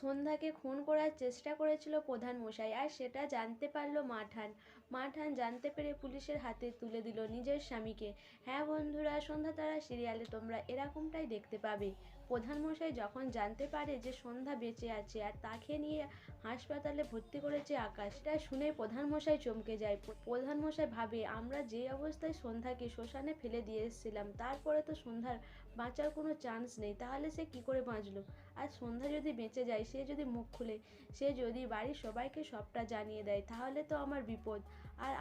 সন্ধ্যাকে খুন করার চেষ্টা করেছিল প্রধান মশাই, আর সেটা জানতে পারল মাঠান। মাঠান জানতে পেরে পুলিশের হাতে তুলে দিল নিজের স্বামীকে। হ্যাঁ বন্ধুরা, সন্ধ্যা তারা সিরিয়ালে তোমরা এরকমটাই দেখতে পাবে। প্রধান মশাই যখন জানতে পারে যে সন্ধ্যা বেঁচে আছে আর তাকে নিয়ে হাসপাতালে ভর্তি করেছে আকাশ, এটা শুনে প্রধান মশাই চমকে যায়। প্রধান মশাই ভাবে, আমরা যে অবস্থায় সন্ধ্যাকে শ্মশানে ফেলে দিয়ে এসেছিলাম, তারপরে তো সন্ধ্যার বাঁচার কোনো চান্স নেই, তাহলে সে কি করে বাঁচলো? আর সন্ধ্যা যদি বেঁচে যায়, সে যদি মুখ খুলে, সে যদি বাড়ির সবাইকে সবটা জানিয়ে দেয়, তাহলে তো আমার বিপদ। আর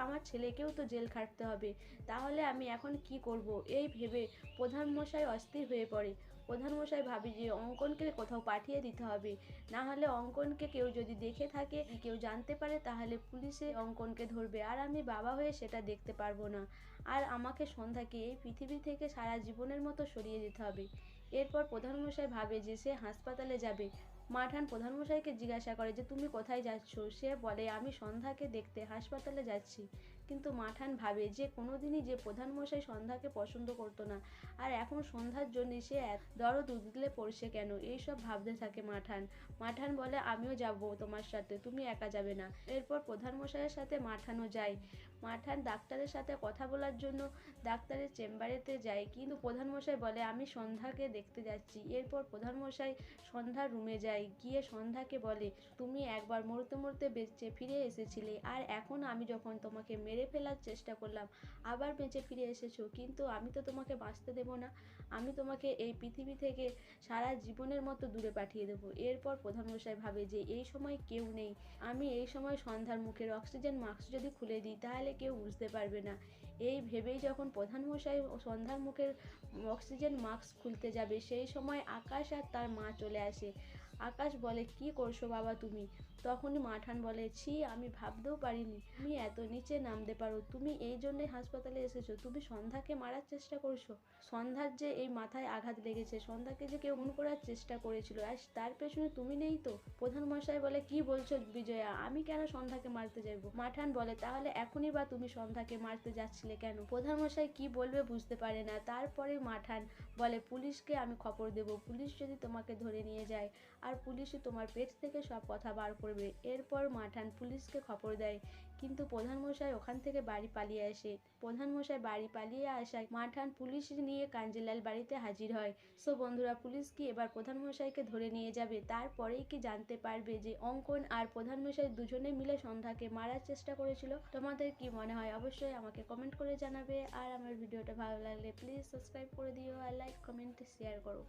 আমার ছেলেকেও তো জেল খাটতে হবে। তাহলে আমি এখন কি করব? এই ভেবে প্রধান মশাই অস্থির হয়ে পড়ে। প্রধান মশাই ভাবে যে অঙ্কনকে কোথাও পাঠিয়ে দিতে হবে, না হলে অঙ্কনকে কেউ যদি দেখে থাকে, কেউ জানতে পারে, তাহলে পুলিশে অঙ্কনকে ধরবে, আর আমি বাবা হয়ে সেটা দেখতে পারবো না। আর আমাকে সন্ধ্যাকে এই পৃথিবী থেকে সারা জীবনের মতো সরিয়ে দিতে হবে। এরপর প্রধানমশাই ভাবে যে সে হাসপাতালে যাবে। মাঠান প্রধানমশাইকে জিজ্ঞাসা করে যে তুমি কোথায় যাচ্ছ? সে বলে, আমি সন্ধ্যাকে দেখতে হাসপাতালে যাচ্ছি। কিন্তু মাঠান ভাবে যে কোনোদিনই যে প্রধানমশাই সন্ধ্যাকে পছন্দ করতো না, আর এখন সন্ধ্যার জন্য সে দরদ উতলে পড়ছে কেন, এইসব ভাবতে থাকে মাঠান। মাঠান বলে, আমিও যাব তোমার সাথে, তুমি একা যাবে না। এরপর প্রধানমশাইয়ের সাথে মাঠানও যায়। মাঠান ডাক্তারের সাথে কথা বলার জন্য ডাক্তারের চেম্বারেতে যায়, কিন্তু প্রধানমশাই বলে, আমি সন্ধ্যাকে দেখতে যাচ্ছি। এরপর প্রধানমশাই সন্ধ্যার রুমে যায়, গিয়ে সন্ধ্যাকে বলে, তুমি একবার মরতে মরতে বেঁচে ফিরে এসেছিলে, আর এখন আমি যখন তোমাকে মেরে ফেলার চেষ্টা করলাম, আবার বেঁচে ফিরে এসেছো, কিন্তু আমি তো তোমাকে বাঁচতে দেব না। আমি তোমাকে এই পৃথিবী থেকে সারা জীবনের মতো দূরে পাঠিয়ে দেবো। এরপর প্রধানমশাই ভাবে যে এই সময় কেউ নেই, আমি এই সময় সন্ধ্যার মুখের অক্সিজেন মাস্ক যদি খুলে দিই, তাহলে কেউ বুঝতে পারবে না। এই ভেবেই যখন প্রধানমশাই সন্ধ্যার মুখের অক্সিজেন মাস্ক খুলতে যাবে, সেই সময় আকাশ আর তার মা চলে আসে। আকাশ বলে, কি করছো বাবা তুমি? তখনই মাঠান বলে, ছি, আমি ভাবতেও পারিনি তুমি এত নিচে নামতে পারো। তুমি এই জন্যই হাসপাতালে এসেছো, তুমি সন্ধ্যাকে মারার চেষ্টা করছো। সন্ধ্যার যে এই মাথায় আঘাত লেগেছে, সন্ধ্যাকে যে কেউ খুন করার চেষ্টা করেছিল, আর তার পেছনে তুমি নেই তো? প্রধান মশাই বলে, কি বলছো বিজয়া, আমি কেন সন্ধ্যাকে মারতে যাবো? মাঠান বলে, তাহলে এখনই বা তুমি সন্ধ্যাকে মারতে যাচ্ছিলে কেন? প্রধান মশাই কি বলবে বুঝতে পারে না। তারপরে মাঠান বলে, পুলিশকে আমি খবর দেব, পুলিশ যদি তোমাকে ধরে নিয়ে যায়, আর পুলিশই তোমার পেট থেকে সব কথা বার করবে। এরপর মাঠান পুলিশকে খবর দেয়, কিন্তু প্রধানমশাই ওখান থেকে বাড়ি পালিয়ে আসে। প্রধানমশাই বাড়ি পালিয়ে আসায় মাঠান পুলিশ নিয়ে কাঞ্জিলাল বাড়িতে হাজির হয়। সো বন্ধুরা, পুলিশ কি এবার প্রধানমশাইকে ধরে নিয়ে যাবে? তারপরেই কি জানতে পারবে যে অঙ্কন আর প্রধানমশাই দুজনে মিলে সন্ধ্যাকে মারার চেষ্টা করেছিল? তোমাদের কি মনে হয় অবশ্যই আমাকে কমেন্ট করে জানাবে। আর আমার ভিডিওটা ভালো লাগলে প্লিজ সাবস্ক্রাইব করে দিও, আর লাইক কমেন্ট শেয়ার করো।